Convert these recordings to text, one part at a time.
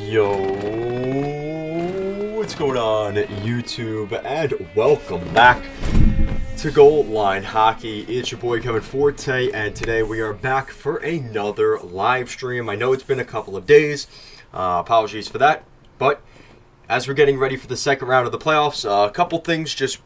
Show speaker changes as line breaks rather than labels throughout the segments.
Yo, what's going on, YouTube, and welcome back to Goal Line Hockey. It's your boy Kevin Forte, and today we are back for another live stream. I know it's been a couple of days, apologies for that, but as we're getting ready for the second round of the playoffs, a couple things just,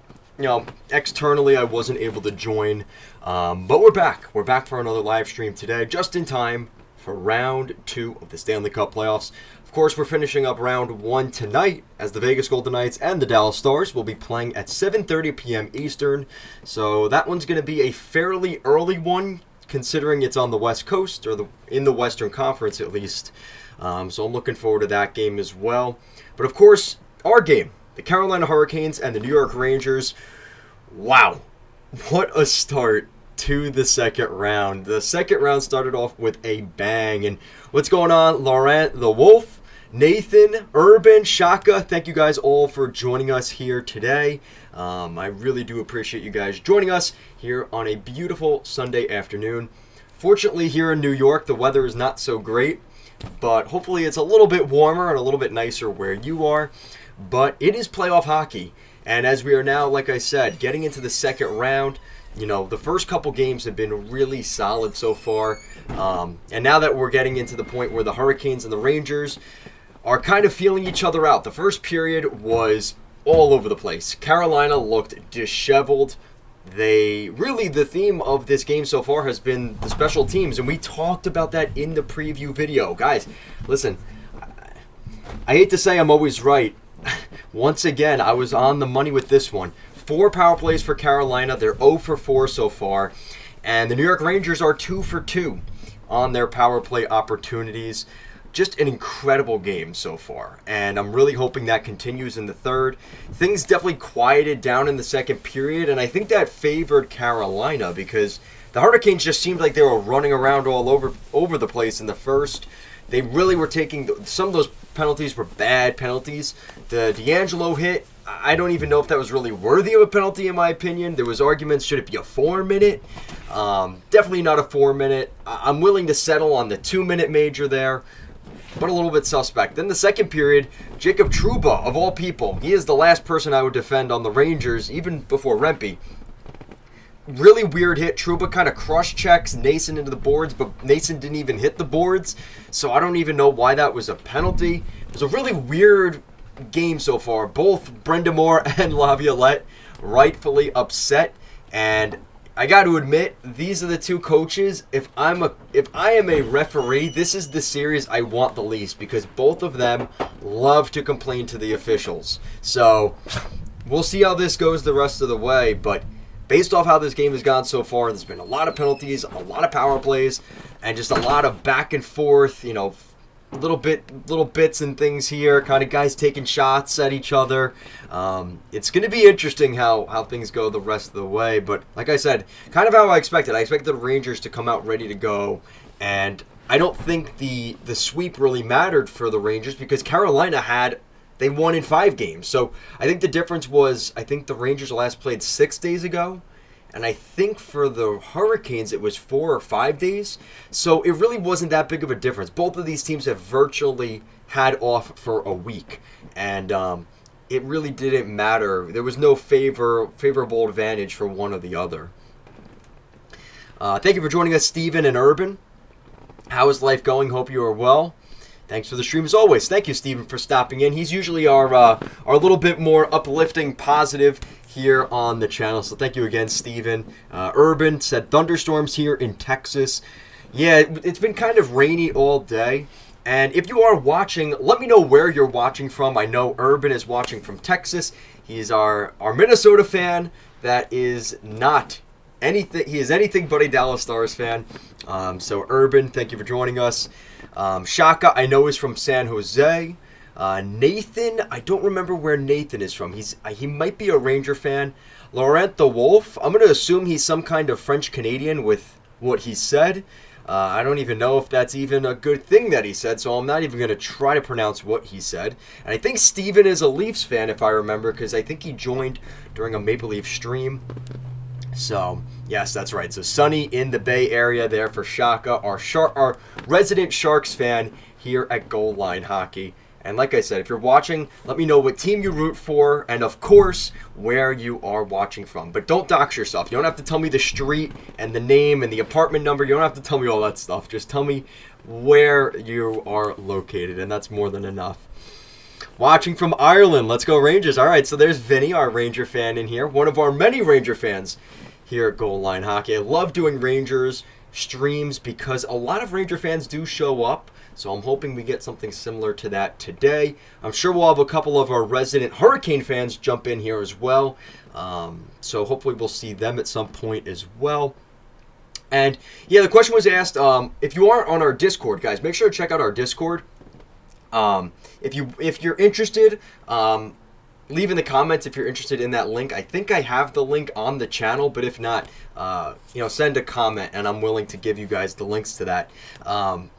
externally I wasn't able to join, but we're back. We're back for another live stream today, just in time for round 2 of the Stanley Cup playoffs. Of course, we're finishing up round 1 tonight as the Vegas Golden Knights and the Dallas Stars will be playing at 7:30 p.m. Eastern. So that one's going to be a fairly early one, considering it's on the West Coast, or in the Western Conference at least. So I'm looking forward to that game as well. But of course, our game, the Carolina Hurricanes and the New York Rangers. Wow, what a start to the second round. The second round started off with a bang. And what's going on, Laurent the Wolf, Nathan, Urban, Shaka, thank you guys all for joining us here today. I really do appreciate you guys joining us here on a beautiful Sunday afternoon. Fortunately, here in New York, the weather is not so great, but hopefully it's a little bit warmer and a little bit nicer where you are. But it is playoff hockey. And as we are now, like I said, getting into the second round, the first couple games have been really solid so far. And now that we're getting into the point where the Hurricanes and the Rangers are kind of feeling each other out. The first period was all over the place. Carolina looked disheveled. The theme of this game so far has been the special teams. And we talked about that in the preview video. Guys, listen, I hate to say I'm always right. Once again, I was on the money with this one. 4 power plays for Carolina. They're 0 for 4 so far. And the New York Rangers are 2 for 2 on their power play opportunities. Just an incredible game so far. And I'm really hoping that continues in the third. Things definitely quieted down in the second period. And I think that favored Carolina because the Hurricanes just seemed like they were running around all over the place in the first. They really were taking some of those penalties were bad penalties. The D'Angelo hit, I don't even know if that was really worthy of a penalty in my opinion. There was arguments, should it be a 4-minute? Definitely not a 4-minute. I'm willing to settle on the 2-minute major there, but a little bit suspect. Then the second period, Jacob Trouba, of all people, he is the last person I would defend on the Rangers, even before Rempe. Really weird hit. Trouba kind of crush-checks Nason into the boards, but Nason didn't even hit the boards, so I don't even know why that was a penalty. It was a really weird game so far. Both Brind'Amour and Laviolette rightfully upset, and I got to admit, these are the two coaches. If I am a referee, this is the series I want the least because both of them love to complain to the officials. So we'll see how this goes the rest of the way, but based off how this game has gone so far, there's been a lot of penalties, a lot of power plays, and just a lot of back and forth, little bits and things here, kind of guys taking shots at each other. It's going to be interesting how things go the rest of the way, but like I said, kind of how I expected. I expected the Rangers to come out ready to go, and I don't think the sweep really mattered for the Rangers because Carolina they won in 5 games. So I think the difference was, I think the Rangers last played 6 days ago. And I think for the Hurricanes, it was 4 or 5 days. So it really wasn't that big of a difference. Both of these teams have virtually had off for a week. And it really didn't matter. There was no favorable advantage for one or the other. Thank you for joining us, Steven and Urban. How is life going? Hope you are well. Thanks for the stream as always. Thank you, Steven, for stopping in. He's usually our little bit more uplifting, positive here on the channel. So thank you again, Steven. Urban said thunderstorms here in Texas. Yeah, it's been kind of rainy all day. And if you are watching, let me know where you're watching from. I know Urban is watching from Texas. He's our Minnesota fan that is not anything. He is anything but a Dallas Stars fan. So Urban, thank you for joining us. Shaka, I know, is from San Jose. Nathan, I don't remember where Nathan is from. He might be a Ranger fan. Laurent the Wolf, I'm going to assume he's some kind of French-Canadian with what he said. I don't even know if that's even a good thing that he said, so I'm not even going to try to pronounce what he said. And I think Steven is a Leafs fan, if I remember, because I think he joined during a Maple Leaf stream. So, yes, that's right. So, sunny in the Bay Area there for Shaka, our resident Sharks fan here at Goal Line Hockey. And like I said, if you're watching, let me know what team you root for and, of course, where you are watching from. But don't dox yourself. You don't have to tell me the street and the name and the apartment number. You don't have to tell me all that stuff. Just tell me where you are located, and that's more than enough. Watching from Ireland. Let's go Rangers. All right, so there's Vinny, our Ranger fan in here. One of our many Ranger fans here at Goal Line Hockey. I love doing Rangers streams because a lot of Ranger fans do show up. So I'm hoping we get something similar to that today. I'm sure we'll have a couple of our resident Hurricane fans jump in here as well. So hopefully we'll see them at some point as well. And yeah, the question was asked, if you aren't on our Discord, guys, make sure to check out our Discord. If you're interested, leave in the comments if you're interested in that link. I think I have the link on the channel, but if not, send a comment and I'm willing to give you guys the links to that.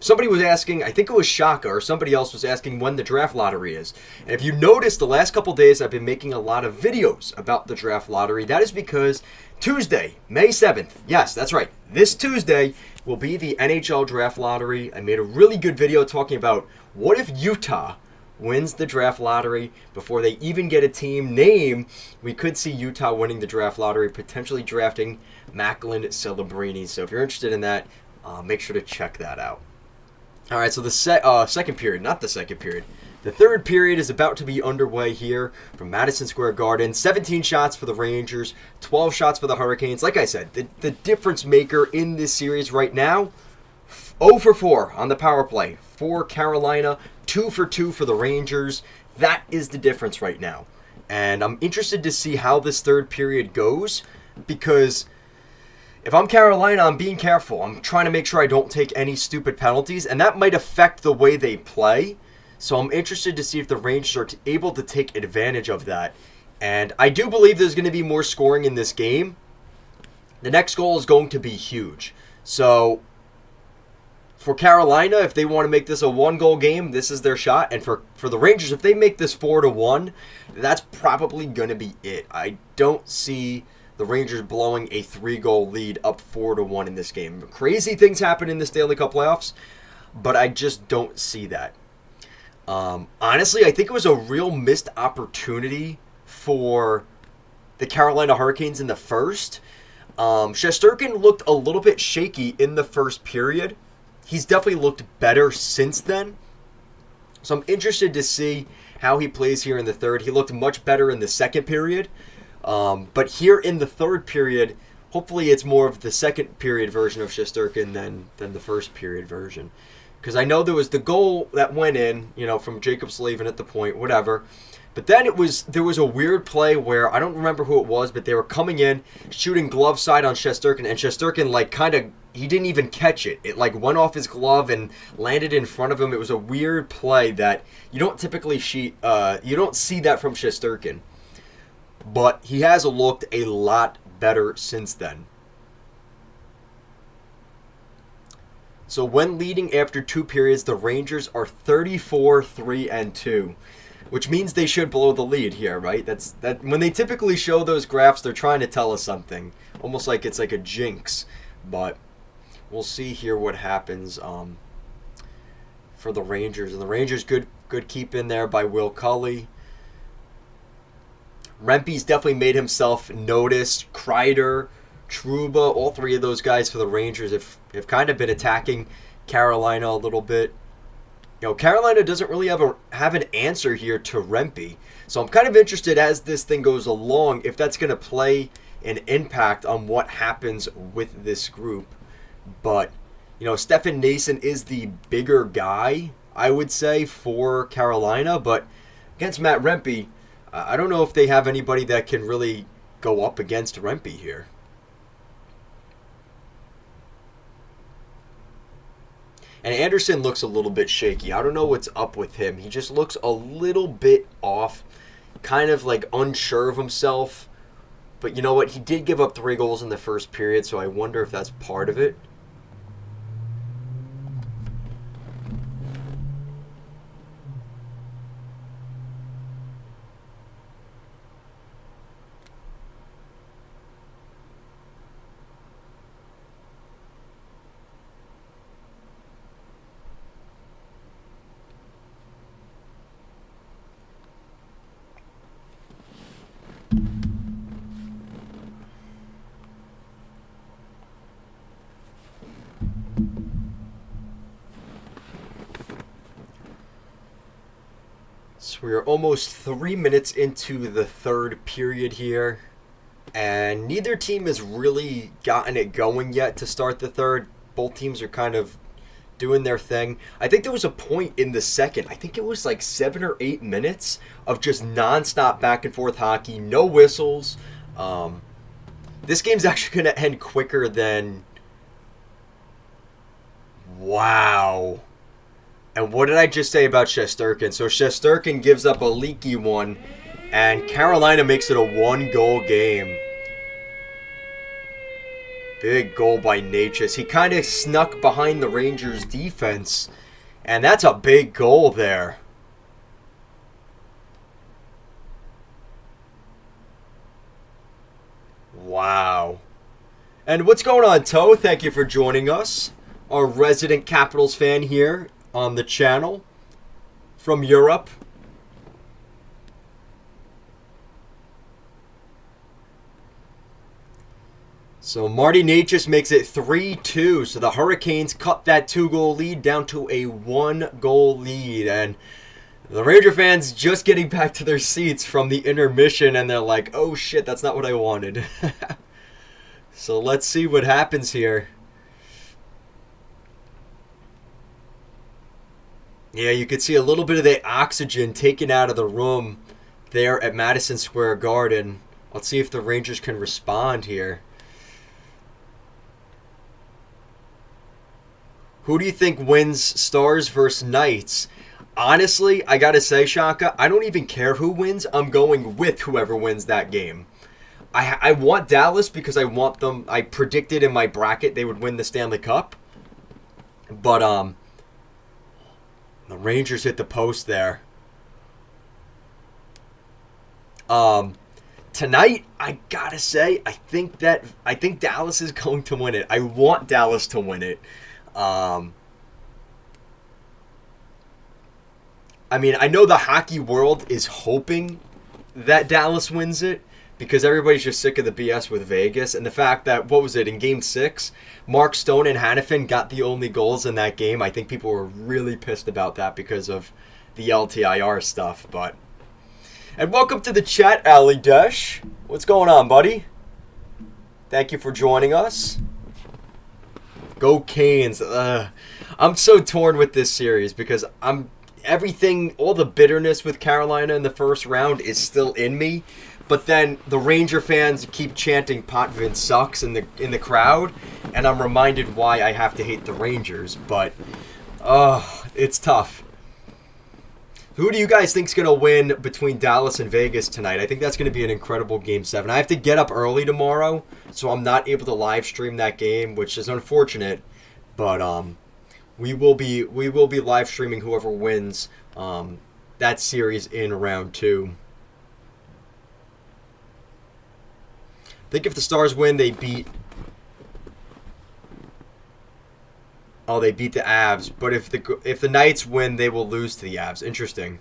Somebody was asking, I think it was Shaka or somebody else was asking when the draft lottery is. And if you noticed, the last couple days I've been making a lot of videos about the draft lottery. That is because Tuesday, May 7th, yes, that's right, this Tuesday will be the NHL draft lottery. I made a really good video talking about what if Utah wins the draft lottery before they even get a team name. We could see Utah winning the draft lottery, potentially drafting Macklin Celebrini. So if you're interested in that, make sure to check that out. All right, so the second period, not the second period. The third period is about to be underway here from Madison Square Garden. 17 shots for the Rangers, 12 shots for the Hurricanes. Like I said, the difference maker in this series right now, 0 for 4 on the power play for Carolina, 2 for 2 for the Rangers. That is the difference right now. And I'm interested to see how this third period goes, because if I'm Carolina, I'm being careful. I'm trying to make sure I don't take any stupid penalties, and that might affect the way they play. So I'm interested to see if the Rangers are able to take advantage of that. And I do believe there's going to be more scoring in this game. The next goal is going to be huge. So for Carolina, if they want to make this a one-goal game, this is their shot. And for the Rangers, if they make this 4-1, that's probably going to be it. I don't see the Rangers blowing a 3-goal lead up 4-1 in this game. Crazy things happen in the Stanley Cup playoffs, but I just don't see that. Honestly, I think it was a real missed opportunity for the Carolina Hurricanes in the first. Shesterkin looked a little bit shaky in the first period. He's definitely looked better since then. So I'm interested to see how he plays here in the third. He looked much better in the second period. But here in the third period, hopefully it's more of the second period version of Shesterkin than the first period version. Because I know there was the goal that went in, from Jacob Slavin at the point, whatever. But then there was a weird play where, I don't remember who it was, but they were coming in, shooting glove side on Shesterkin, and Shesterkin, he didn't even catch it. It, went off his glove and landed in front of him. It was a weird play that you don't typically see that from Shesterkin. But he has looked a lot better since then. So when leading after 2 periods, the Rangers are 34-3-2, which means they should blow the lead here, right? That when they typically show those graphs, they're trying to tell us something, almost like it's like a jinx. But we'll see here what happens for the Rangers. And the Rangers, good keep in there by Will Cully. Rempe's definitely made himself noticed. Kreider, Trouba, all three of those guys for the Rangers have kind of been attacking Carolina a little bit. Carolina doesn't really have an answer here to Rempe. So I'm kind of interested as this thing goes along if that's going to play an impact on what happens with this group. But, Stefan Nason is the bigger guy, I would say, for Carolina. But against Matt Rempe, I don't know if they have anybody that can really go up against Rempe here. And Anderson looks a little bit shaky. I don't know what's up with him. He just looks a little bit off, kind of unsure of himself. But you know what? He did give up 3 goals in the first period, so I wonder if that's part of it. So we are almost 3 minutes into the third period here, and neither team has really gotten it going yet to start the third. Both teams are kind of doing their thing. I think there was a point in the second, I think it was like 7 or 8 minutes of just nonstop back and forth hockey, no whistles. This game's actually going to end quicker than... Wow. And what did I just say about Shesterkin? So Shesterkin gives up a leaky one, and Carolina makes it a 1-goal game. Big goal by Natchez. He kind of snuck behind the Rangers' defense, and that's a big goal there. Wow. And what's going on, Toe? Thank you for joining us. Our resident Capitals fan here on the channel from Europe. So Marty Natchez makes it 3-2. So the Hurricanes cut that 2-goal lead down to a 1-goal lead. And the Ranger fans just getting back to their seats from the intermission, and they're like, oh shit, that's not what I wanted. So let's see what happens here. Yeah, you could see a little bit of the oxygen taken out of the room there at Madison Square Garden. Let's see if the Rangers can respond here. Who do you think wins Stars versus Knights? Honestly, I gotta say, Shaka, I don't even care who wins. I'm going with whoever wins that game. I want Dallas because I want them. I predicted in my bracket they would win the Stanley Cup. But, the Rangers hit the post there. Tonight, I gotta say, I think Dallas is going to win it. I want Dallas to win it. I mean, I know the hockey world is hoping that Dallas wins it because everybody's just sick of the BS with Vegas. And the fact that, what was it, in Game 6, Mark Stone and Hannafin got the only goals in that game. I think people were really pissed about that because of the LTIR stuff. And welcome to the chat, Ali Desh. What's going on, buddy? Thank you for joining us. Go Canes. I'm so torn with this series because everything, all the bitterness with Carolina in the first round is still in me. But then the Ranger fans keep chanting Potvin sucks in the crowd, and I'm reminded why I have to hate the Rangers. But it's tough. Who do you guys think is going to win between Dallas and Vegas tonight? I think that's going to be an incredible Game 7. I have to get up early tomorrow, so I'm not able to live stream that game, which is unfortunate. But we will be live streaming whoever wins that series in round 2. I think if the Stars win, they beat the Avs. But if the Knights win, they will lose to the Avs. Interesting.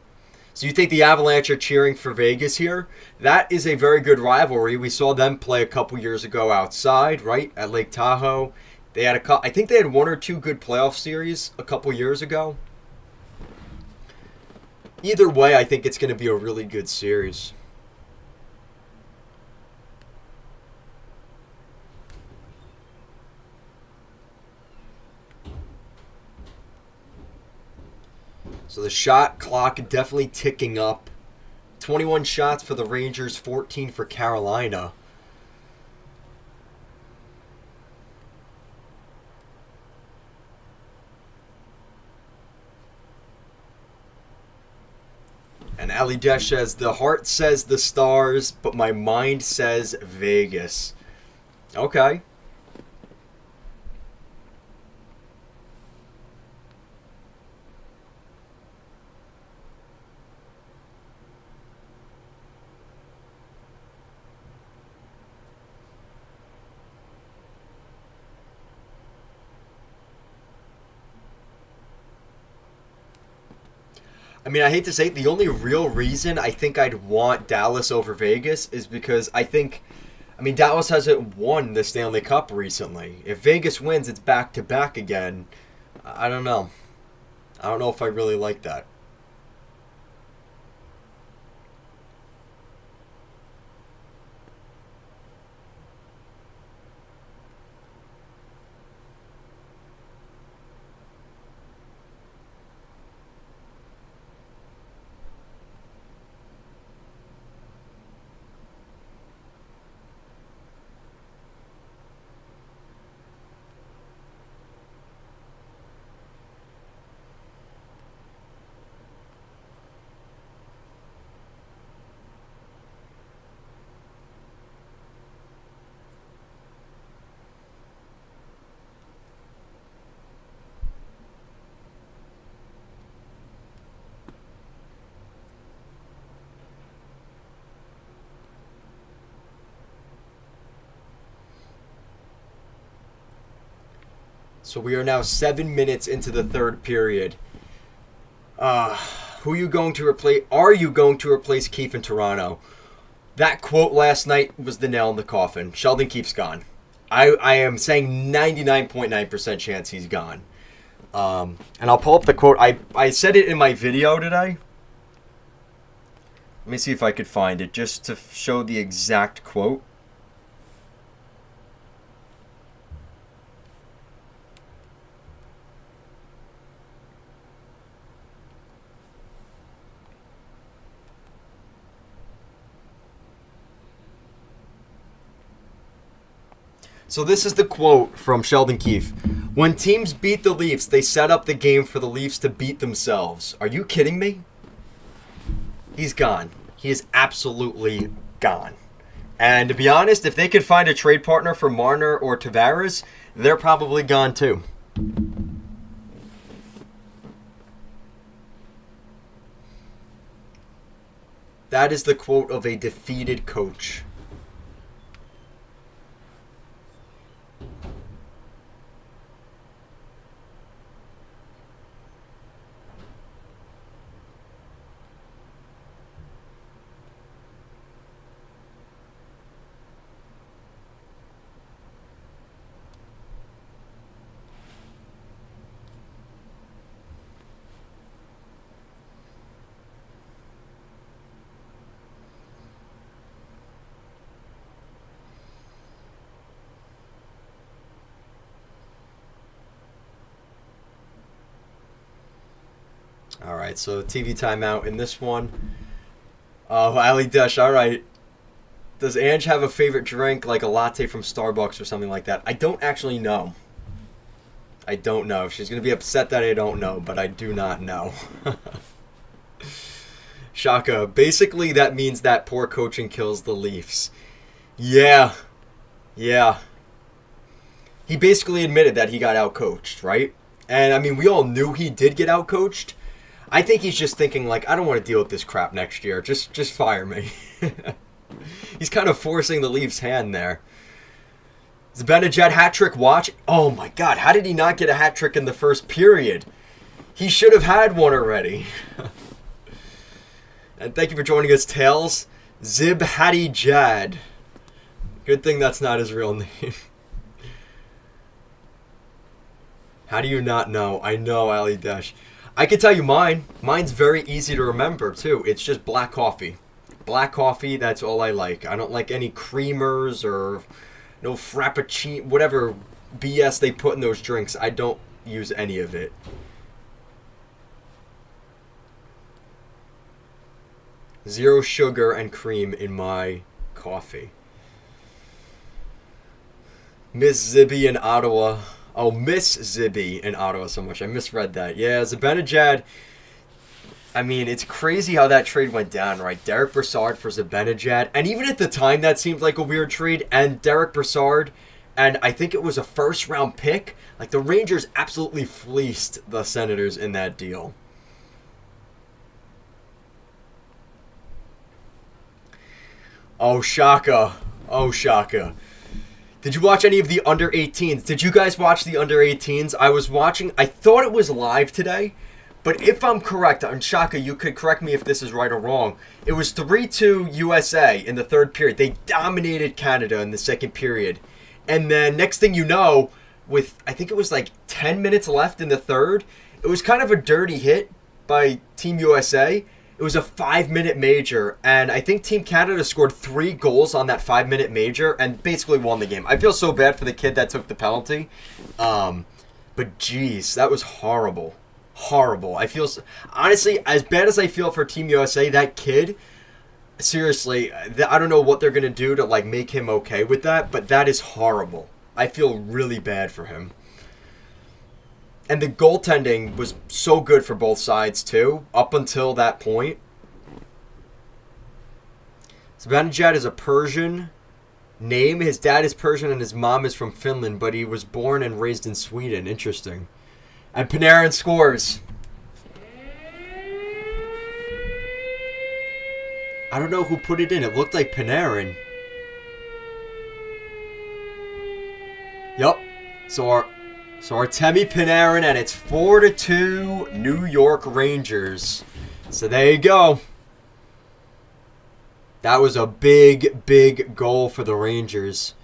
So you think the Avalanche are cheering for Vegas here? That is a very good rivalry. We saw them play a couple years ago outside, right, at Lake Tahoe. They had I think they had 1 or 2 good playoff series a couple years ago. Either way, I think it's going to be a really good series. So the shot clock definitely ticking up. 21 shots for the Rangers, 14 for Carolina. And Ali Desh says, the heart says the Stars, but my mind says Vegas. Okay. I mean, I hate to say it, the only real reason I think I'd want Dallas over Vegas is because Dallas hasn't won the Stanley Cup recently. If Vegas wins, it's back-to-back again. I don't know. I don't know if I really like that. So we are now 7 minutes into the third period. Who are you going to replace? Are you going to replace Keefe in Toronto? That quote last night was the nail in the coffin. Sheldon Keefe's gone. I am saying 99.9% chance he's gone. And I'll pull up the quote. I said it in my video today. Let me see if I could find it just to show the exact quote. So this is the quote from Sheldon Keefe. When teams beat the Leafs, they set up the game for the Leafs to beat themselves. Are you kidding me? He's gone. He is absolutely gone. And to be honest, if they could find a trade partner for Marner or Tavares, they're probably gone too. That is the quote of a defeated coach. All right, so TV timeout in this one. Ali Dash, all right. Does Ange have a favorite drink, like a latte from Starbucks or something like that? I don't actually know. I don't know. She's going to be upset that I don't know, but I do not know. Shaka, basically that means that poor coaching kills the Leafs. Yeah. He basically admitted that he got outcoached, right? And, I mean, we all knew he did get outcoached. I think he's just thinking, like, I don't want to deal with this crap next year. Just fire me. He's kind of forcing the Leafs' hand there. Zibanejad hat trick watch. Oh, my God. How did he not get a hat trick in the first period? He should have had one already. And thank you for joining us, Tails. Zibanejad. Good thing that's not his real name. How do you not know? I know, Ali Dash. I can tell you mine. Mine's very easy to remember, too. It's just black coffee. Black coffee, that's all I like. I don't like any creamers or no frappuccino, whatever BS they put in those drinks. I don't use any of it. Zero sugar and cream in my coffee. Miss Zibby in Ottawa. Oh, Miss Zibby in Ottawa so much. I misread that. Yeah, Zibanejad. I mean, it's crazy how that trade went down, right? Derek Brassard for Zibanejad. And even at the time, that seemed like a weird trade. And Derek Brassard, and I think it was a first-round pick. Like, the Rangers absolutely fleeced the Senators in that deal. Oh, Shaka. Did you watch any of the under 18s? Did you guys watch the under 18s? I was watching. I thought it was live today. But if I'm correct, and Shaka, you could correct me if this is right or wrong. It was 3-2 USA in the third period. They dominated Canada in the second period. And then next thing you know, with I think it was like 10 minutes left in the third, it was kind of a dirty hit by Team USA. It was a 5-minute major, and I think Team Canada scored 3 goals on that 5-minute major and basically won the game. I feel so bad for the kid that took the penalty. But geez, that was horrible. Horrible. I feel, honestly, as bad as I feel for Team USA, that kid, seriously, I don't know what they're going to do to like make him okay with that, but that is horrible. I feel really bad for him. And the goaltending was so good for both sides, too, up until that point. Zibanejad is a Persian name. His dad is Persian and his mom is from Finland, but he was born and raised in Sweden. Interesting. And Panarin scores. I don't know who put it in. It looked like Panarin. Yup. So So Artemi Panarin, and it's 4-2 New York Rangers. So there you go. That was a big, big goal for the Rangers.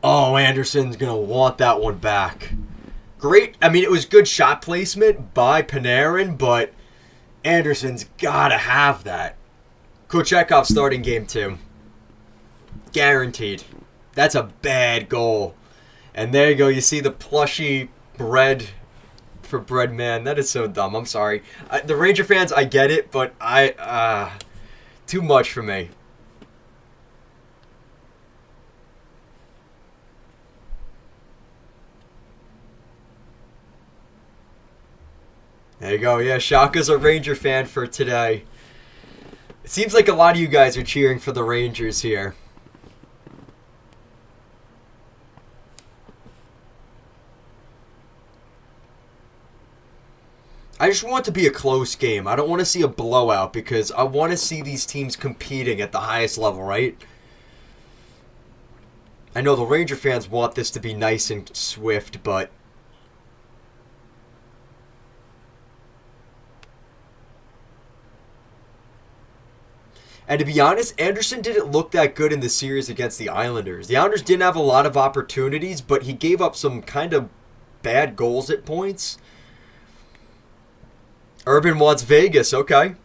Oh, Anderson's going to want that one back. Great. I mean, it was good shot placement by Panarin, but Anderson's got to have that. Kochekov starting game 2. Guaranteed. That's a bad goal. And there you go. You see the plushy bread for bread man. That is so dumb. I'm sorry. The Ranger fans, I get it, but too much for me. There you go. Yeah, Shaka's a Ranger fan for today. It seems like a lot of you guys are cheering for the Rangers here. I just want it to be a close game. I don't want to see a blowout because I want to see these teams competing at the highest level, right? I know the Ranger fans want this to be nice and swift, but and to be honest, Anderson didn't look that good in the series against the Islanders. The Islanders didn't have a lot of opportunities, but he gave up some kind of bad goals at points. Urban wants Vegas, okay.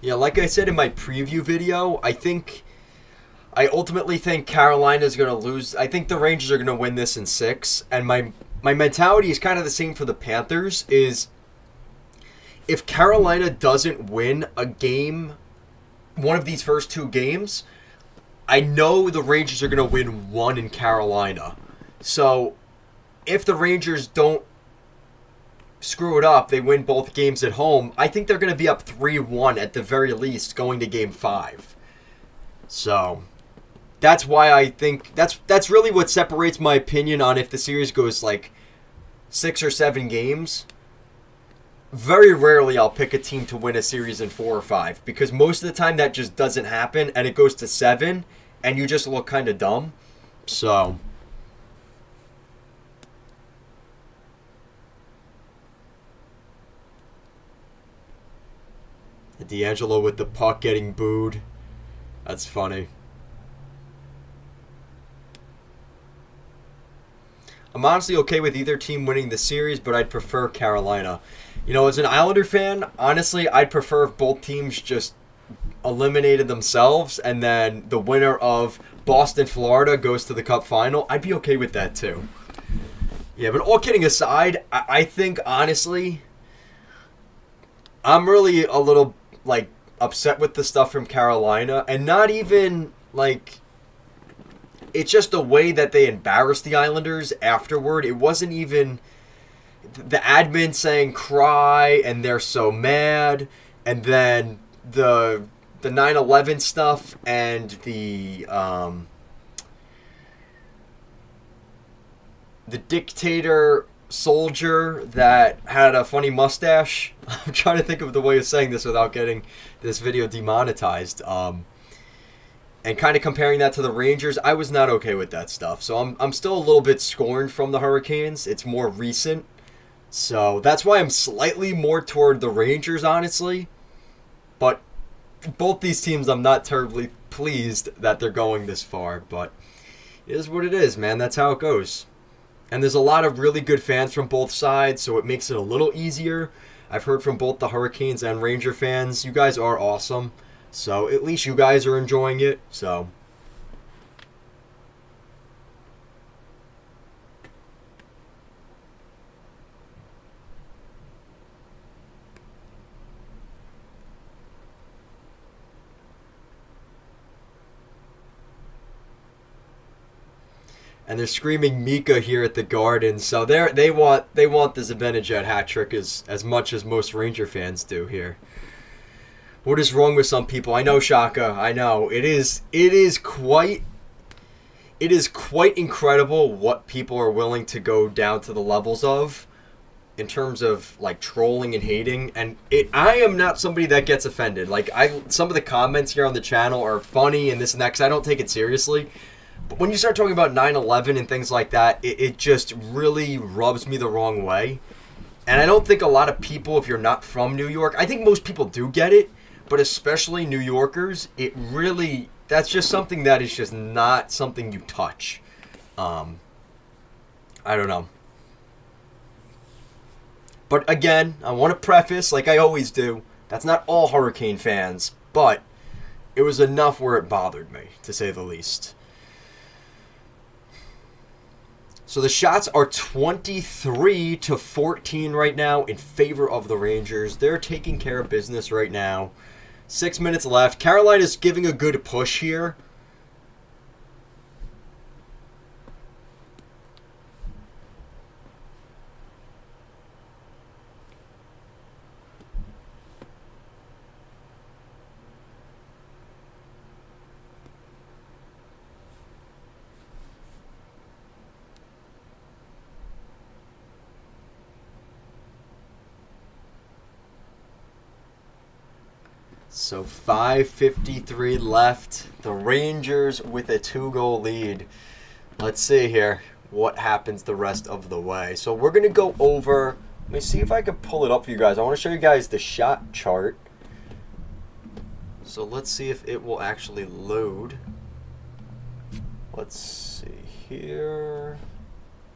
Yeah, like I said in my preview video, I ultimately think Carolina's going to lose. I think the Rangers are going to win this in 6, and my mentality is kind of the same for the Panthers, is if Carolina doesn't win a game, one of these first 2 games, I know the Rangers are going to win 1 in Carolina. So if the Rangers don't screw it up, they win both games at home, I think they're going to be up 3-1 at the very least going to game 5. So that's why I think that's really what separates my opinion on if the series goes like 6 or 7 games. Very rarely I'll pick a team to win a series in 4 or 5 because most of the time that just doesn't happen and it goes to 7 and you just look kind of dumb. So D'Angelo with the puck getting booed. That's funny. I'm honestly okay with either team winning the series, but I'd prefer Carolina. You know, as an Islander fan, honestly, I'd prefer if both teams just eliminated themselves and then the winner of Boston-Florida goes to the Cup final. I'd be okay with that too. Yeah, but all kidding aside, I think, honestly, I'm really a little, like, upset with the stuff from Carolina, and not even, like, it's just the way that they embarrassed the Islanders afterward. It wasn't even the admin saying cry and they're so mad, and then the 9/11 stuff and the dictator soldier that had a funny mustache. I'm trying to think of the way of saying this without getting this video demonetized. And kind of comparing that to the Rangers, I was not okay with that stuff. So I'm still a little bit scorned from the Hurricanes. It's more recent. So that's why I'm slightly more toward the Rangers, honestly. But both these teams, I'm not terribly pleased that they're going this far. But it is what it is, man. That's how it goes. And there's a lot of really good fans from both sides, so it makes it a little easier. I've heard from both the Hurricanes and Ranger fans. You guys are awesome. So at least you guys are enjoying it. So and they're screaming Mika here at the Garden. So they want the Zibanejad hat trick as much as most Ranger fans do here. What is wrong with some people? I know, Shaka. I know. It is quite it is quite incredible what people are willing to go down to the levels of in terms of like trolling and hating. And I am not somebody that gets offended. Like, some of the comments here on the channel are funny and this and that, 'cause I don't take it seriously. But when you start talking about 9/11 and things like that, it just really rubs me the wrong way. And I don't think a lot of people, if you're not from New York, I think most people do get it, but especially New Yorkers, that's just something that is just not something you touch. I don't know. But again, I want to preface, like I always do, that's not all Hurricane fans, but it was enough where it bothered me, to say the least. So the shots are 23-14 right now in favor of the Rangers. They're taking care of business right now. 6 minutes left. Carolina's giving a good push here. So 5:53 left. The Rangers with a 2-goal lead. Let's see here what happens the rest of the way. So we're going to go over. Let me see if I can pull it up for you guys. I want to show you guys the shot chart. So let's see if it will actually load. Let's see here.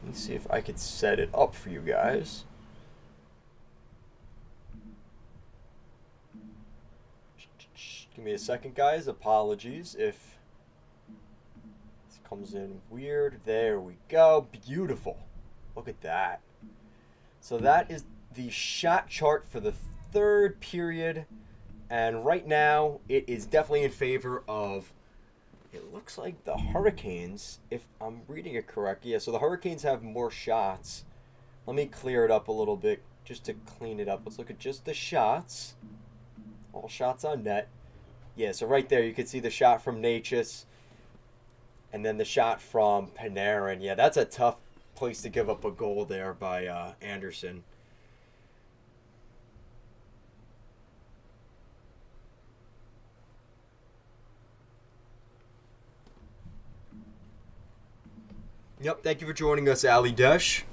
Let me see if I could set it up for you guys. Give me a second, guys. Apologies if this comes in weird. There we go. Beautiful. Look at that. So that is the shot chart for the third period. And right now, it is definitely in favor of, it looks like the Hurricanes, if I'm reading it correctly. Yeah, so the Hurricanes have more shots. Let me clear it up a little bit just to clean it up. Let's look at just the shots. All shots on net. Yeah, so right there you can see the shot from Natchez and then the shot from Panarin. Yeah, that's a tough place to give up a goal there by Anderson. Yep, thank you for joining us, Ali Desh.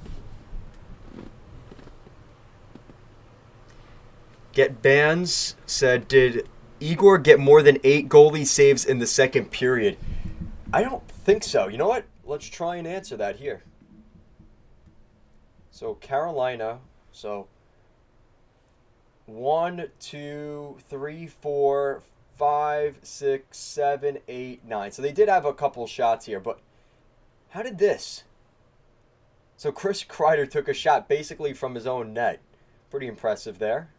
Get Bands said, did Igor get more than 8 goalie saves in the second period? I don't think so. You know what? Let's try and answer that here. So Carolina, so 1, 2, 3, 4, 5, 6, 7, 8, 9. So they did have a couple shots here, but how did this? So Chris Kreider took a shot basically from his own net. Pretty impressive there.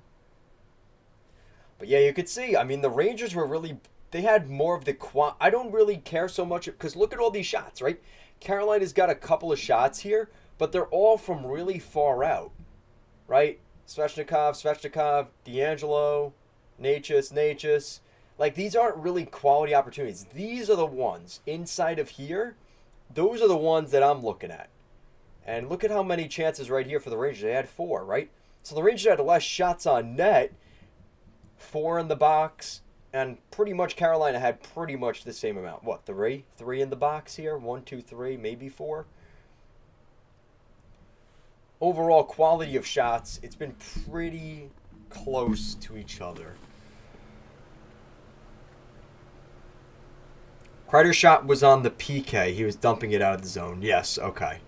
But yeah, you could see, I mean, the Rangers were really, they had more of the I don't really care so much, because look at all these shots, right? Carolina's got a couple of shots here, but they're all from really far out, right? Svechnikov, D'Angelo, Natchez. Like, these aren't really quality opportunities. These are the ones inside of here. Those are the ones that I'm looking at. And look at how many chances right here for the Rangers. They had 4, right? So the Rangers had less shots on net, 4 in the box, and pretty much Carolina had pretty much the same amount. What, 3? 3 in the box here? 1, 2, 3, maybe 4. Overall quality of shots, it's been pretty close to each other. Kreider's shot was on the PK. He was dumping it out of the zone. Yes, okay.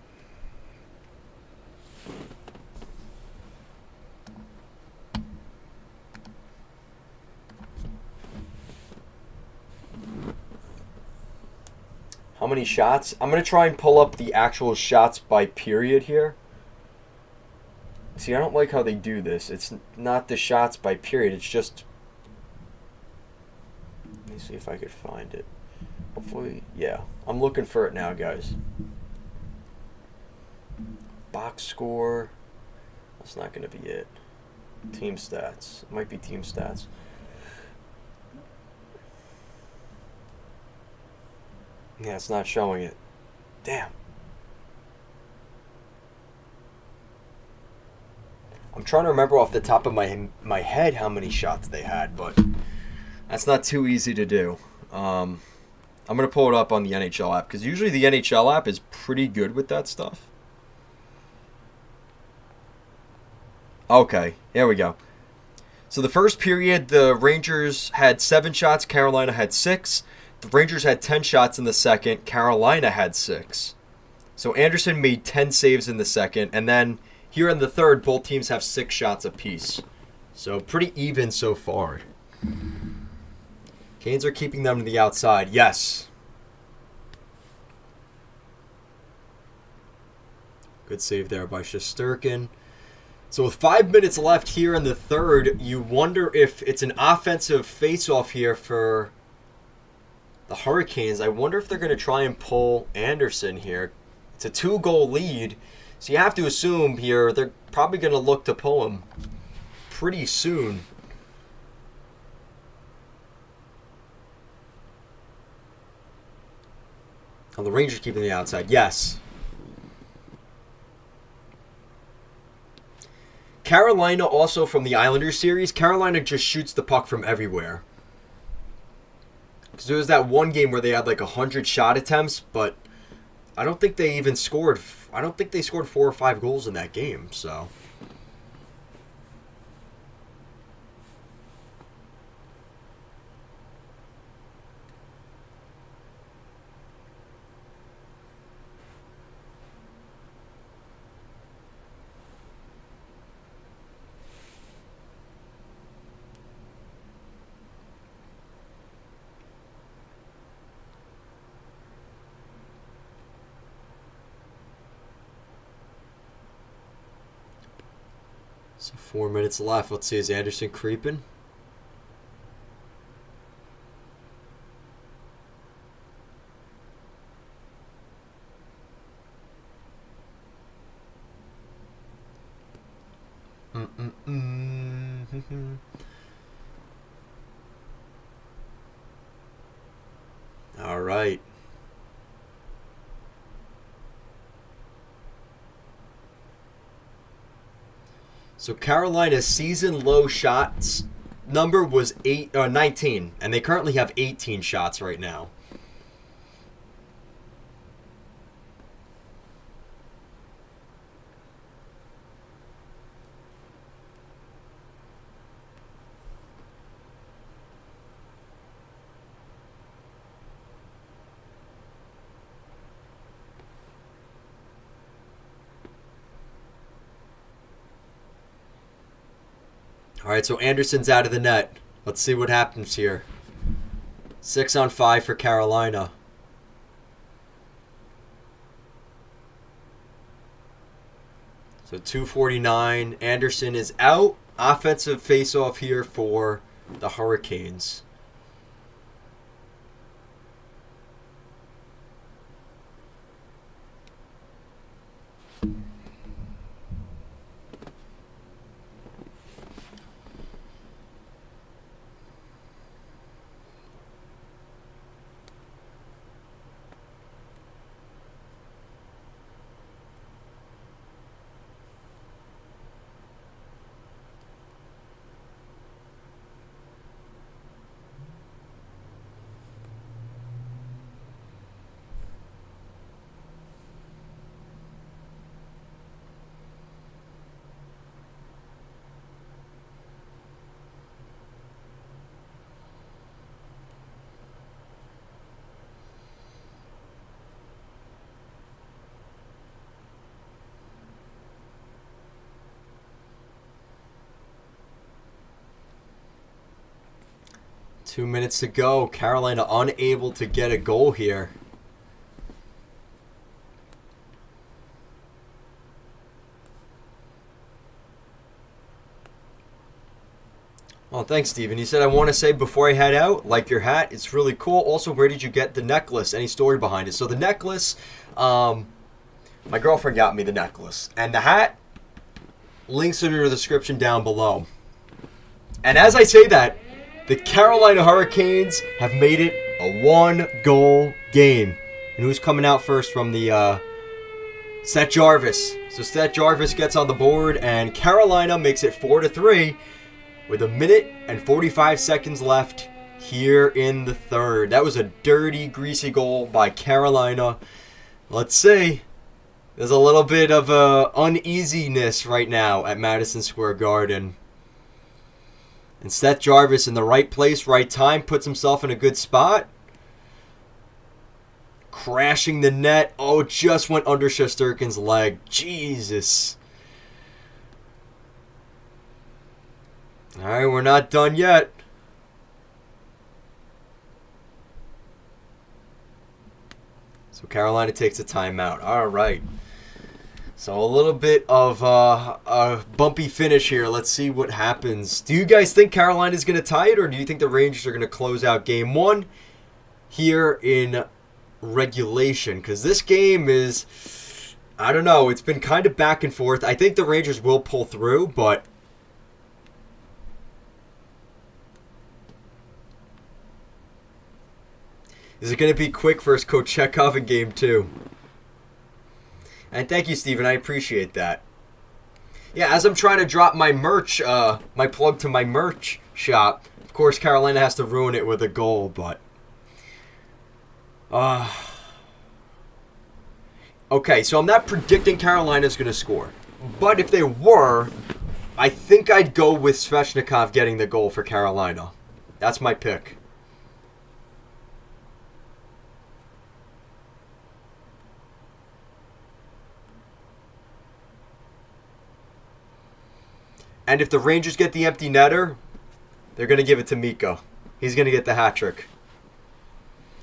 How many shots? I'm going to try and pull up the actual shots by period here. See, I don't like how they do this. It's not the shots by period. It's just... Let me see if I could find it. Hopefully, yeah. I'm looking for it now, guys. Box score. That's not going to be it. Team stats. It might be team stats. Yeah, it's not showing it. Damn. I'm trying to remember off the top of my head how many shots they had, but that's not too easy to do. I'm going to pull it up on the NHL app, because usually the NHL app is pretty good with that stuff. Okay, here we go. So the first period, the Rangers had 7 shots, Carolina had 6. The Rangers had 10 shots in the second, Carolina had 6. So Anderson made 10 saves in the second, and then here in the third, both teams have 6 shots apiece. So pretty even so far. Canes are keeping them to the outside. Yes. Good save there by Shesterkin. So with 5 minutes left here in the third, you wonder if it's an offensive face-off here for the Hurricanes. I wonder if they're going to try and pull Anderson here. It's a 2-goal lead, so you have to assume here they're probably going to look to pull him pretty soon. Oh, the Rangers keeping the outside. Yes. Carolina also from the Islanders series. Carolina just shoots the puck from everywhere. Because there was that one game where they had like 100 shot attempts, but I don't think they even scored. I don't think they scored 4 or 5 goals in that game, so. So 4 minutes left. Let's see, is Anderson creeping? All right. So Carolina's season low shots number was 19, and they currently have 18 shots right now. All right, so Anderson's out of the net. Let's see what happens here. 6-on-5 for Carolina. So 2:49. Anderson is out. Offensive face-off here for the Hurricanes. Two minutes to go. Carolina unable to get a goal here. Well, thanks, Steven. He said, I want to say before I head out, like your hat. It's really cool. Also, where did you get the necklace? Any story behind it? So the necklace, my girlfriend got me the necklace. And the hat, links in the description down below. And as I say that, the Carolina Hurricanes have made it a 1-goal game. And who's coming out first from the Seth Jarvis? So Seth Jarvis gets on the board, and Carolina makes it 4-3 with 1:45 seconds left here in the third. That was a dirty, greasy goal by Carolina. Let's see. There's a little bit of uneasiness right now at Madison Square Garden. And Seth Jarvis in the right place, right time, puts himself in a good spot. Crashing the net. Oh, just went under Shesterkin's leg. Jesus. All right, we're not done yet. So Carolina takes a timeout. All right. So a little bit of a bumpy finish here. Let's see what happens. Do you guys think Carolina's going to tie it, or do you think the Rangers are going to close out Game 1 here in regulation? Because this game is, I don't know, it's been kind of back and forth. I think the Rangers will pull through, but is it going to be quick versus Kochetkov in Game 2? And thank you, Steven. I appreciate that. Yeah, as I'm trying to drop my merch, my plug to my merch shop, of course, Carolina has to ruin it with a goal, but okay, so I'm not predicting Carolina's going to score. But if they were, I think I'd go with Svechnikov getting the goal for Carolina. That's my pick. And if the Rangers get the empty netter, they're going to give it to Mikko. He's going to get the hat trick.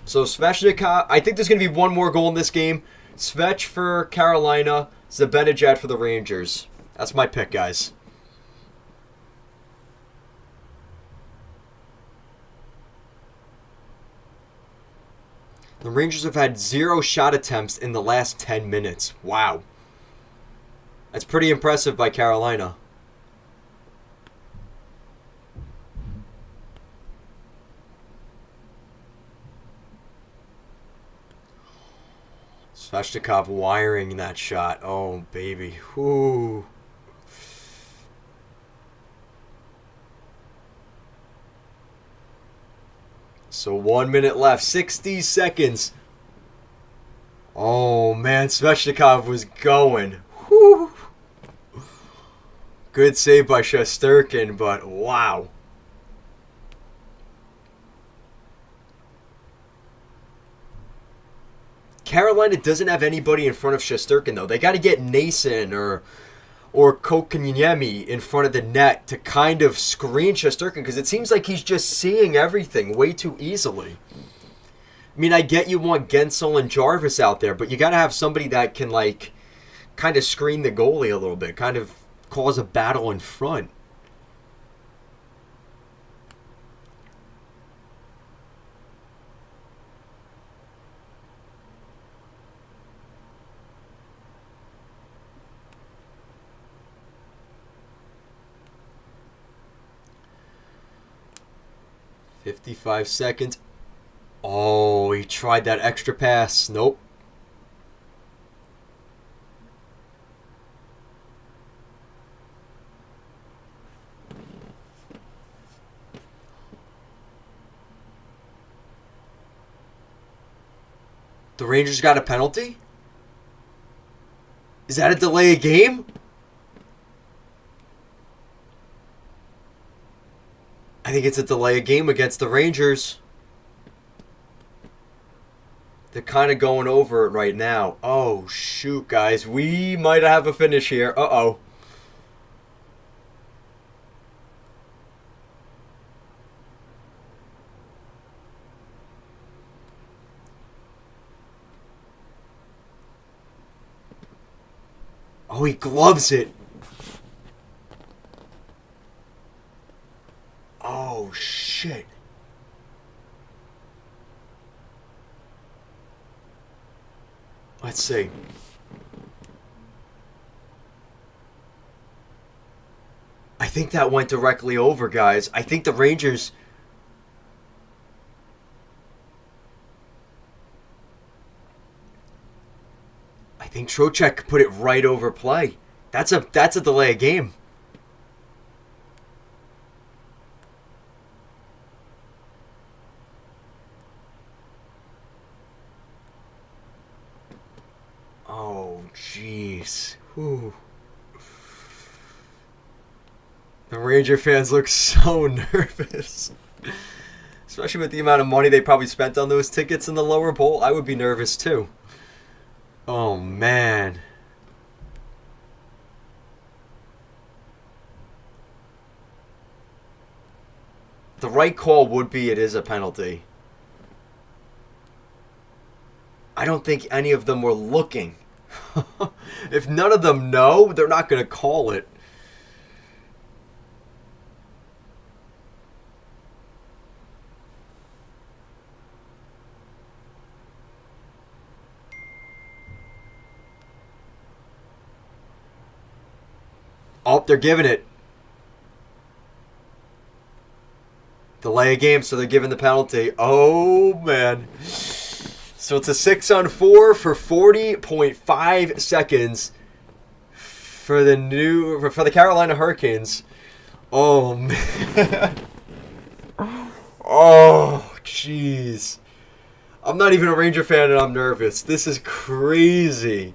So Svechnikov, I think there's going to be one more goal in this game. Svech for Carolina, Zibanejad for the Rangers. That's my pick, guys. The Rangers have had 0 shot attempts in the last 10 minutes. Wow. That's pretty impressive by Carolina. Svechnikov wiring that shot. Oh, baby. Whoo. So 1 minute left. 60 seconds. Oh, man. Svechnikov was going. Whoo. Good save by Shesterkin, but wow. Carolina doesn't have anybody in front of Shesterkin, though. They got to get Nason or Kotkaniemi in front of the net to kind of screen Shesterkin, because it seems like he's just seeing everything way too easily. I mean, I get you want Gensel and Jarvis out there, but you got to have somebody that can, like, kind of screen the goalie a little bit, kind of cause a battle in front. $55 seconds. Oh, he tried that extra pass. Nope. The Rangers got a penalty? Is that a delay of game? I think it's a delay of game against the Rangers. They're kind of going over it right now. Oh, shoot, guys. We might have a finish here. Uh-oh. Oh, he gloves it. Oh, shit. Let's see. I think that went directly over, guys. I think the Rangers... think Trocheck put it right over play. That's a delay of game. Oh, jeez. The Ranger fans look so nervous. Especially with the amount of money they probably spent on those tickets in the lower bowl. I would be nervous too. Oh, man. The right call would be it is a penalty. I don't think any of them were looking. If none of them know, they're not going to call it. Oh, they're giving it. Delay a game, so they're giving the penalty. Oh, man. So it's a 6-on-4 for 40.5 seconds for the Carolina Hurricanes. Oh, man. Oh, jeez. I'm not even a Ranger fan and I'm nervous. This is crazy.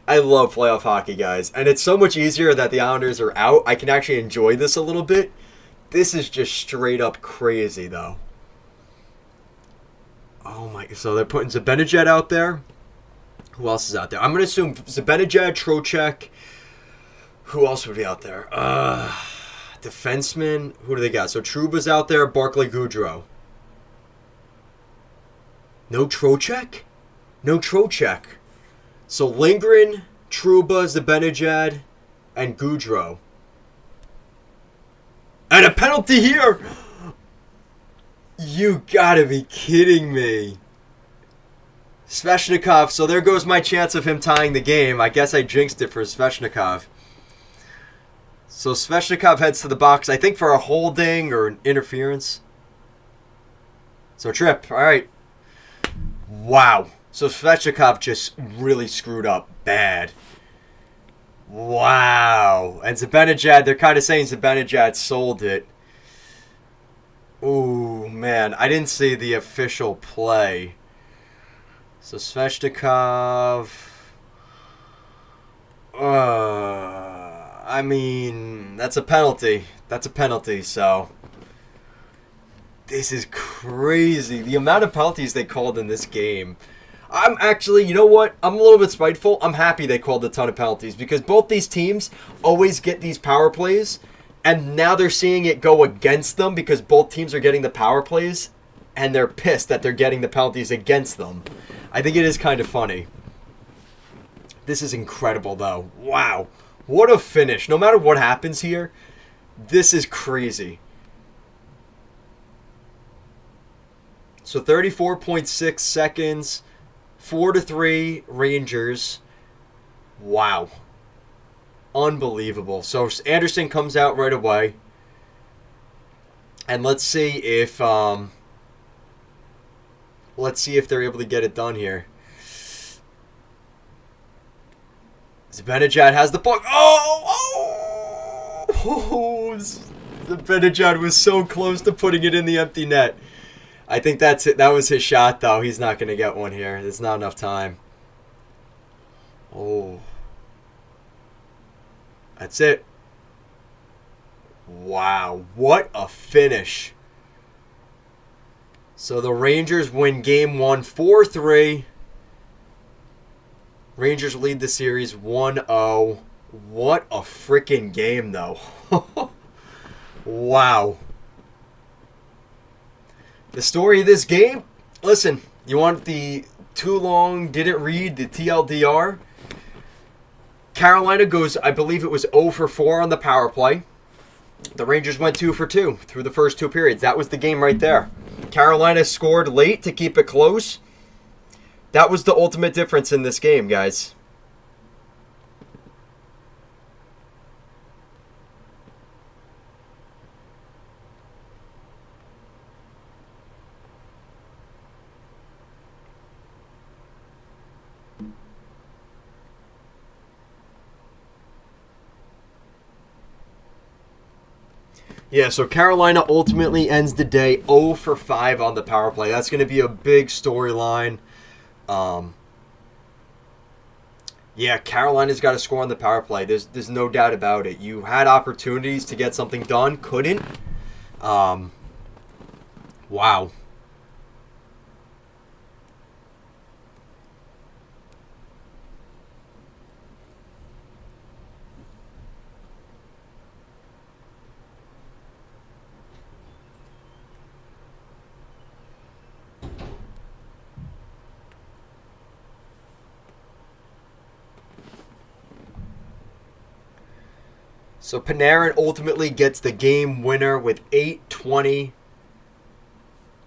I love playoff hockey, guys. And it's so much easier that the Islanders are out. I can actually enjoy this a little bit. This is just straight up crazy, though. Oh, my. So they're putting Zibanejad out there. Who else is out there? I'm going to assume Zibanejad, Trocheck. Who else would be out there? Defenseman. Who do they got? So Trouba's out there. Barclay Goodrow. No Trocheck? No Trocheck. So Lindgren, Trouba, Zibanejad, and Goudreau. And a penalty here! You gotta be kidding me. Svechnikov, so there goes my chance of him tying the game. I guess I jinxed it for Svechnikov. So Svechnikov heads to the box, I think for a holding or an interference. So trip, alright. Wow. So Svechnikov just really screwed up bad. Wow. And Zibanejad, they're kind of saying Zibanejad sold it. Ooh, man. I didn't see the official play. So Svechnikov... I mean, that's a penalty. That's a penalty, so... This is crazy. The amount of penalties they called in this game... I'm actually, you know what? I'm a little bit spiteful. I'm happy they called a ton of penalties because both these teams always get these power plays, and now they're seeing it go against them because both teams are getting the power plays, and they're pissed that they're getting the penalties against them. I think it is kind of funny. This is incredible, though. Wow. What a finish. No matter what happens here, this is crazy. So 34.6 seconds... 4-3 Rangers. Wow. Unbelievable. So Anderson comes out right away. And let's see if they're able to get it done here. Zibanejad has the puck. Oh! Zibanejad was so close to putting it in the empty net. I think that's it. That was his shot, though. He's not going to get one here. There's not enough time. Oh. That's it. Wow. What a finish. So the Rangers win Game 1 4-3. Rangers lead the series 1-0. What a freaking game, though. Wow. The story of this game, listen, you want the too long, didn't read, the TLDR? Carolina goes, I believe it was 0 for 4 on the power play. The Rangers went 2 for 2 through the first two periods. That was the game right there. Carolina scored late to keep it close. That was the ultimate difference in this game, guys. Yeah, so Carolina ultimately ends the day 0 for 5 on the power play. That's going to be a big storyline. Um, yeah, Carolina's got to score on the power play. There's no doubt about it. You had opportunities to get something done, couldn't. Um, wow. So Panarin ultimately gets the game winner with 8:20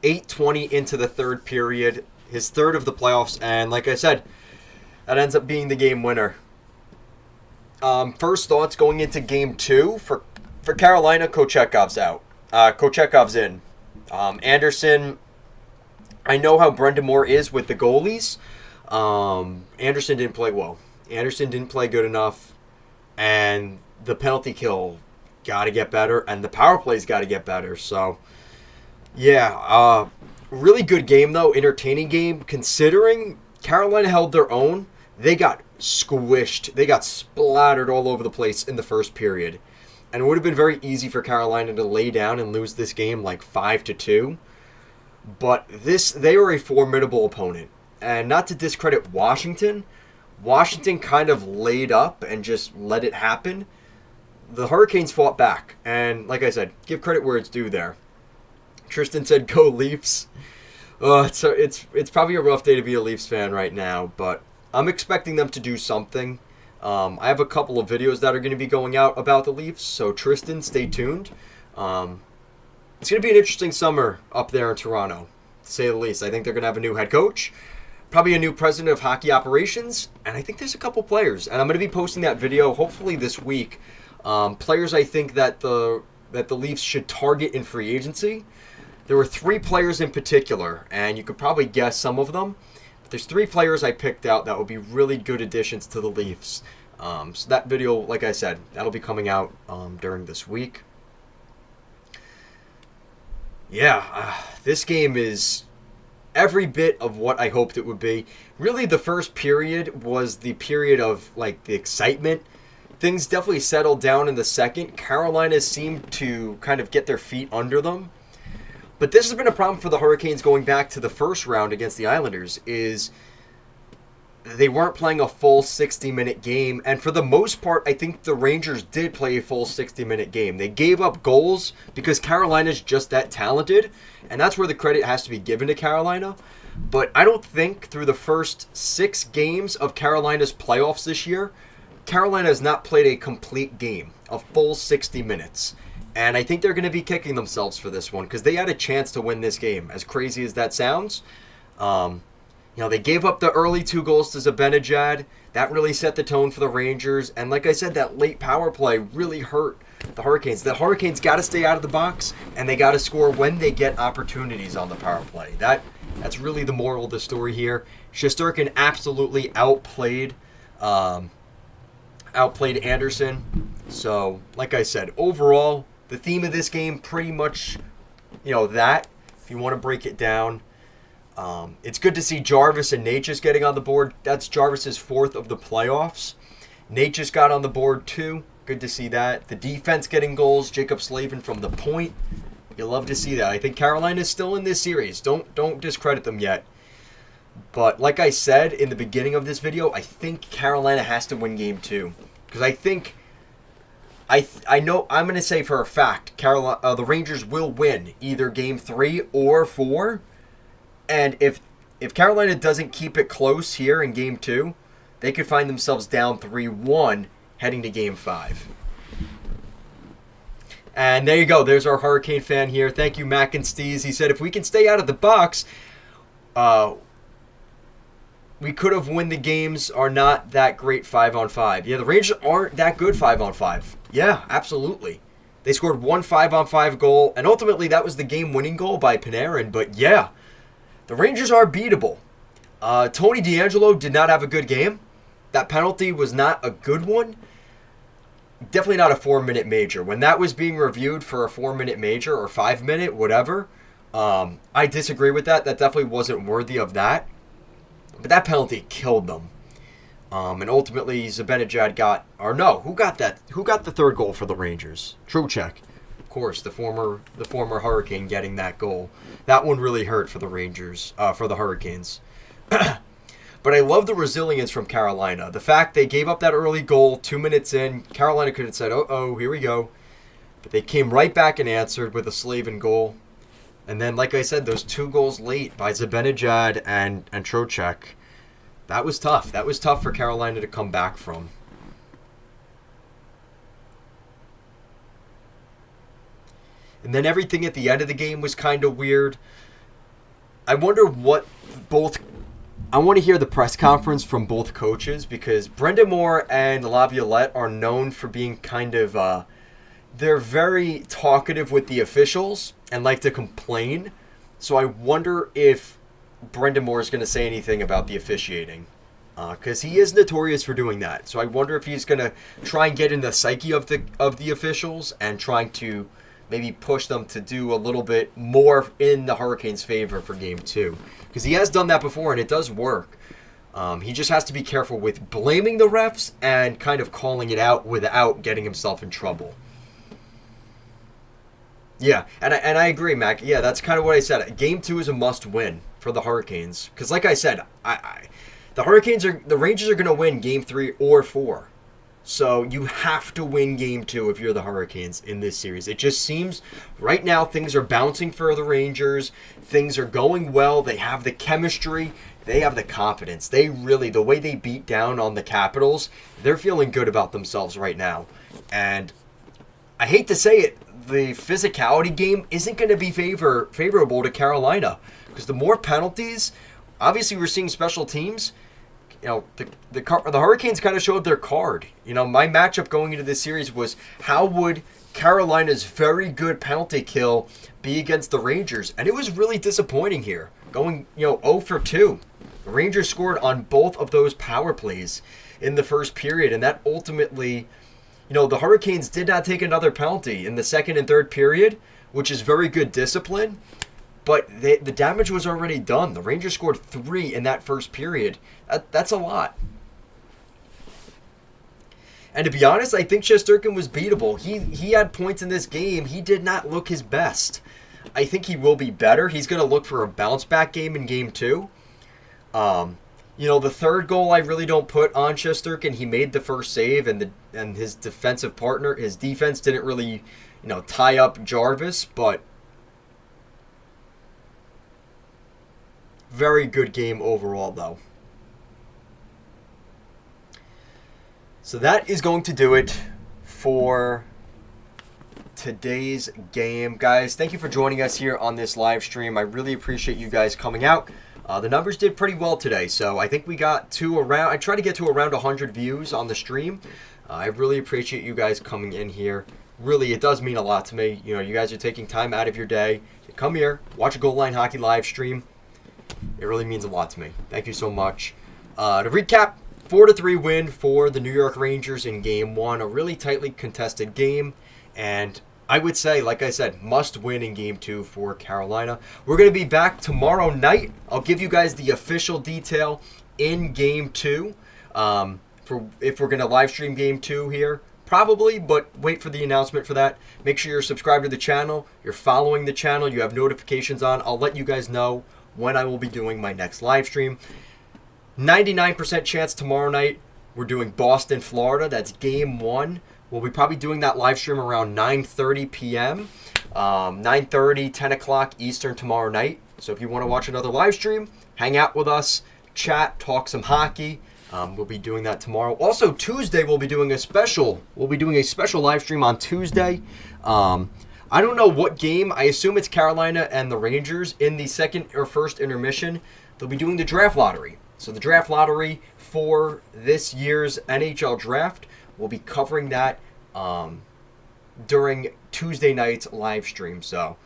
into the third period, his third of the playoffs, and like I said, that ends up being the game winner. First thoughts going into game 2 for Carolina. Kochekov's out. Kochekov's in. Anderson. I know how Brendan Moore is with the goalies. Anderson didn't play well. Anderson didn't play good enough, and the penalty kill got to get better, and the power play's got to get better. So, yeah, really good game though, entertaining game. Considering Carolina held their own, they got squished, they got splattered all over the place in the first period, and it would have been very easy for Carolina to lay down and lose this game like 5-2. But they are a formidable opponent, and not to discredit Washington. Washington kind of laid up and just let it happen. The Hurricanes fought back, and like I said, give credit where it's due there. Tristan said, "Go Leafs." So it's probably a rough day to be a Leafs fan right now, but I'm expecting them to do something. I have a couple of videos that are going to be going out about the Leafs, so Tristan, stay tuned. It's going to be an interesting summer up there in Toronto, to say the least. I think they're going to have a new head coach, probably a new president of hockey operations, and I think there's a couple players. And I'm going to be posting that video hopefully this week. Players I think that the Leafs should target in free agency. There were 3 players in particular, and you could probably guess some of them. But there's 3 players I picked out that would be really good additions to the Leafs. So that video, like I said, that'll be coming out during this week. Yeah, this game is every bit of what I hoped it would be. Really, the first period was the period of like the excitement. Things definitely settled down in the second. Carolina seemed to kind of get their feet under them. But this has been a problem for the Hurricanes going back to the first round against the Islanders, is they weren't playing a full 60-minute game. And for the most part, I think the Rangers did play a full 60-minute game. They gave up goals because Carolina's just that talented, and that's where the credit has to be given to Carolina. But I don't think through the first 6 games of Carolina's playoffs this year, Carolina has not played a complete game, a full 60 minutes. And I think they're going to be kicking themselves for this one because they had a chance to win this game, as crazy as that sounds. They gave up the early 2 goals to Zibanejad. That really set the tone for the Rangers. And like I said, that late power play really hurt the Hurricanes. The Hurricanes got to stay out of the box, and they got to score when they get opportunities on the power play. That's really the moral of the story here. Shesterkin absolutely outplayed Anderson. So, like I said, overall, the theme of this game pretty much, that, if you want to break it down. It's good to see Jarvis and Natchez getting on the board. That's Jarvis's 4th of the playoffs. Natchez got on the board too. Good to see that. The defense getting goals. Jacob Slavin from the point. You love to see that. I think Carolina is still in this series. Don't discredit them yet. But like I said in the beginning of this video, I think Carolina has to win game 2. Because I know I'm going to say for a fact the Rangers will win either game 3 or 4. And if Carolina doesn't keep it close here in game 2, they could find themselves down 3-1 heading to game 5. And there you go. There's our Hurricane fan here. Thank you, Mac and Steez. He said, if we can stay out of the box, we could have won the games are not that great 5-on-5. Yeah, the Rangers aren't that good 5-on-5. Yeah, absolutely. They scored 1 5-on-5 goal, and ultimately that was the game-winning goal by Panarin. But yeah, the Rangers are beatable. Tony DeAngelo did not have a good game. That penalty was not a good one. definitely not a 4-minute major. When that was being reviewed for a 4-minute major or 5-minute, whatever, I disagree with that. That definitely wasn't worthy of that. But that penalty killed them. And ultimately, Zibanejad got, or no, who got that? Who got the third goal for the Rangers? Trocheck. Of course, the former Hurricane getting that goal. That one really hurt for the Rangers, for the Hurricanes. But I love the resilience from Carolina. The fact they gave up that early goal 2 minutes in, Carolina could have said, oh, here we go. But they came right back and answered with a Slavin goal. And then, like I said, those 2 goals late by Zibanejad and Trocheck, that was tough. That was tough for Carolina to come back from. And then everything at the end of the game was kind of weird. I wonder what both... I want to hear the press conference from both coaches, because Brendan Moore and Laviolette are known for being kind of... they're very talkative with the officials and like to complain. So I wonder if Brendan Moore is going to say anything about the officiating, because he is notorious for doing that. So I wonder if he's going to try and get in the psyche of the officials and trying to maybe push them to do a little bit more in the Hurricanes' favor for Game 2. Because he has done that before, and it does work. He just has to be careful with blaming the refs and kind of calling it out without getting himself in trouble. Yeah, and I agree, Mac. Yeah, that's kind of what I said. Game 2 is a must-win for the Hurricanes. Because like I said, the Rangers are going to win Game 3 or 4. So you have to win Game 2 if you're the Hurricanes in this series. It just seems right now things are bouncing for the Rangers. Things are going well. They have the chemistry. They have the confidence. The way they beat down on the Capitals, they're feeling good about themselves right now. And I hate to say it, the physicality game isn't going to be favorable to Carolina. Because the more penalties, obviously we're seeing special teams. You know, the Hurricanes kind of showed their card. You know, my matchup going into this series was how would Carolina's very good penalty kill be against the Rangers? And it was really disappointing here. Going, 0 for 2. The Rangers scored on both of those power plays in the first period. And that ultimately, the Hurricanes did not take another penalty in the second and third period, which is very good discipline. But the damage was already done. The Rangers scored 3 in that first period. That's a lot. And to be honest, I think Shesterkin was beatable. He had points in this game. He did not look his best. I think he will be better. He's going to look for a bounce-back game in Game 2. The third goal I really don't put on Shesterkin. He made the first save, and his defensive partner, his defense didn't really, tie up Jarvis, but very good game overall, though. So that is going to do it for today's game. Guys, thank you for joining us here on this live stream. I really appreciate you guys coming out. The numbers did pretty well today, so I think we got to around... I tried to get to around 100 views on the stream. I really appreciate you guys coming in here. Really, it does mean a lot to me. You guys are taking time out of your day to come here, watch a Goal Line Hockey live stream. It really means a lot to me. Thank you so much. To recap, 4-3 win for the New York Rangers in Game 1. A really tightly contested game. And I would say, like I said, must win in Game 2 for Carolina. We're going to be back tomorrow night. I'll give you guys the official detail in Game 2. For if we're going to live stream Game 2 here. Probably, but wait for the announcement for that. Make sure you're subscribed to the channel. You're following the channel. You have notifications on. I'll let you guys know when I will be doing my next live stream. 99% chance tomorrow night we're doing Boston, Florida. That's Game 1. We'll be probably doing that live stream around 9:30 p.m. 9:30, 10 o'clock Eastern tomorrow night. So if you want to watch another live stream, hang out with us, chat, talk some hockey. We'll be doing that tomorrow. Also, Tuesday we'll be doing a special. We'll be doing a special live stream on Tuesday. I don't know what game. I assume it's Carolina and the Rangers in the second or first intermission. They'll be doing the draft lottery. So the draft lottery for this year's NHL draft, we'll be covering that during Tuesday night's live stream. So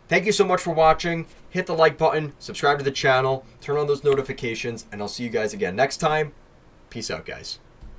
thank you so much for watching. Hit the like button, subscribe to the channel, turn on those notifications, and I'll see you guys again next time. Peace out, guys.